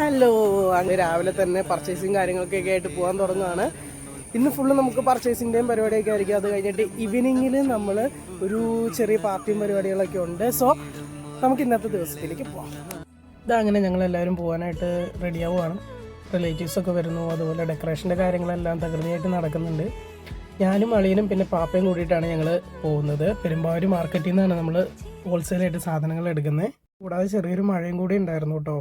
Hello, അങ്ങനെ രാവിലെ തന്നെ പർച്ചേസിങ് കാര്യങ്ങളൊക്കെ ആയിട്ട് പോകാൻ തുടങ്ങുകയാണ്. ഇന്ന് ഫുള്ള് നമുക്ക് പർച്ചേസിൻ്റെയും പരിപാടിയൊക്കെ ആയിരിക്കും. അത് കഴിഞ്ഞിട്ട് ഈവനിങ്ങിൽ നമ്മൾ ഒരു ചെറിയ പാർട്ടിയും പരിപാടികളൊക്കെ ഉണ്ട്. സോ നമുക്ക് ഇന്നത്തെ ദിവസത്തിലേക്ക് പോകാം. ഇതങ്ങനെ ഞങ്ങളെല്ലാവരും പോകാനായിട്ട് റെഡിയാവുകയാണ്. റിലേറ്റീവ്സൊക്കെ വരുന്നു. അതുപോലെ ഡെക്കറേഷൻ്റെ കാര്യങ്ങളെല്ലാം തകൃതിയായിട്ട് നടക്കുന്നുണ്ട്. ഞാനും അളിയനും പിന്നെ പാപ്പയും കൂടിയിട്ടാണ് ഞങ്ങൾ പോകുന്നത്. പെരുമ്പാവൂർ മാർക്കറ്റിൽ നിന്നാണ് നമ്മൾ ഹോൾസെയിലായിട്ട് സാധനങ്ങൾ എടുക്കുന്നത്. കൂടാതെ ചെറിയൊരു മഴയും കൂടി ഉണ്ടായിരുന്നു കേട്ടോ.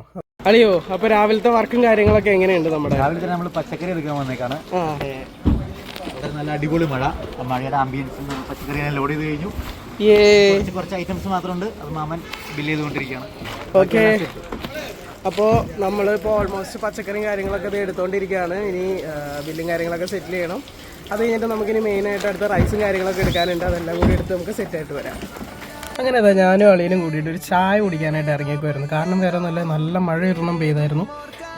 അളിയോ, അപ്പൊ രാവിലത്തെ വർക്കും കാര്യങ്ങളൊക്കെ എങ്ങനെയുണ്ട്? നമ്മുടെ രാവിലെ തന്നെ നമ്മൾ പച്ചക്കറി എടുക്കാൻ വന്നേക്കാണ്. നല്ല അടിപൊളി മഴ, മഴയുടെ ആംബിയൻസ് പച്ചക്കറി ലോഡ് ചെയ്ത് കഴിഞ്ഞു. കുറച്ച് ഐറ്റംസ് മാത്രമുണ്ട്, അത് മാമൻ ബില്ല് ചെയ്തുകൊണ്ടിരിക്കുകയാണ്. ഓക്കെ, അപ്പോൾ നമ്മളിപ്പോൾ ഓൾമോസ്റ്റ് പച്ചക്കറിയും കാര്യങ്ങളൊക്കെ ഇത് എടുത്തുകൊണ്ടിരിക്കുകയാണ്. ഇനി ബില്ലും കാര്യങ്ങളൊക്കെ സെറ്റിൽ ചെയ്യണം. അത് കഴിഞ്ഞിട്ട് നമുക്കിനി മെയിനായിട്ട് അടുത്ത റൈസും കാര്യങ്ങളൊക്കെ എടുക്കാനുണ്ട്. അതെല്ലാം കൂടി എടുത്ത് നമുക്ക് സെറ്റായിട്ട് വരാം. അങ്ങനെ അതാ ഞാനും അളിയനും കൂടിയിട്ട് ഒരു ചായ കുടിക്കാനായിട്ട് ഇറങ്ങിയേക്കുമായിരുന്നു. കാരണം വേറെ നല്ല മഴ ഇറണം പെയ്തായിരുന്നു.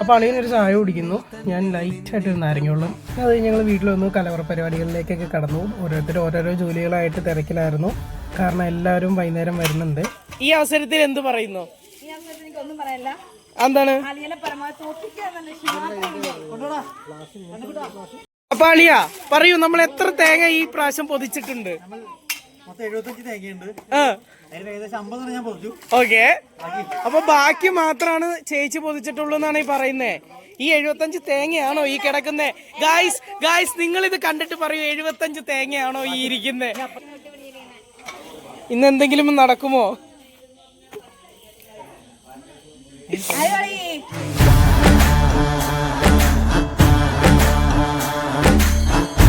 അപ്പോൾ അളിയനൊരു ചായ കുടിക്കുന്നു, ഞാൻ ലൈറ്റായിട്ടൊരു നാരങ്ങയുള്ളും. അത് ഞങ്ങൾ വീട്ടിൽ വന്നു കലവറ പരിപാടികളിലേക്കൊക്കെ കടന്നു. ഓരോരുത്തർ ഓരോരോ ജോലികളായിട്ട് തിരക്കിലായിരുന്നു. കാരണം എല്ലാവരും വൈകുന്നേരം വരുന്നുണ്ട്. ഈ അവസരത്തിൽ എന്ത് പറയുന്നു? എന്താണ്? അപ്പൊ അളിയ പറയൂ, നമ്മൾ എത്ര തേങ്ങ ഈ പ്രാവശ്യം പൊതിച്ചിട്ടുണ്ട്? 75 തേങ്ങയുണ്ട്. ഓക്കെ, അപ്പൊ ബാക്കി മാത്രമാണ് ചേച്ചി പൊതിച്ചിട്ടുള്ളൂ എന്നാണ് ഈ പറയുന്നേ. ഈ 75 തേങ്ങയാണോ ഈ കിടക്കുന്നേ? ഗായ്സ് നിങ്ങൾ ഇത് കണ്ടിട്ട് പറയൂ, 75 തേങ്ങയാണോ ഈ ഇരിക്കുന്നേ? ഇന്ന് എന്തെങ്കിലും നടക്കുമോ?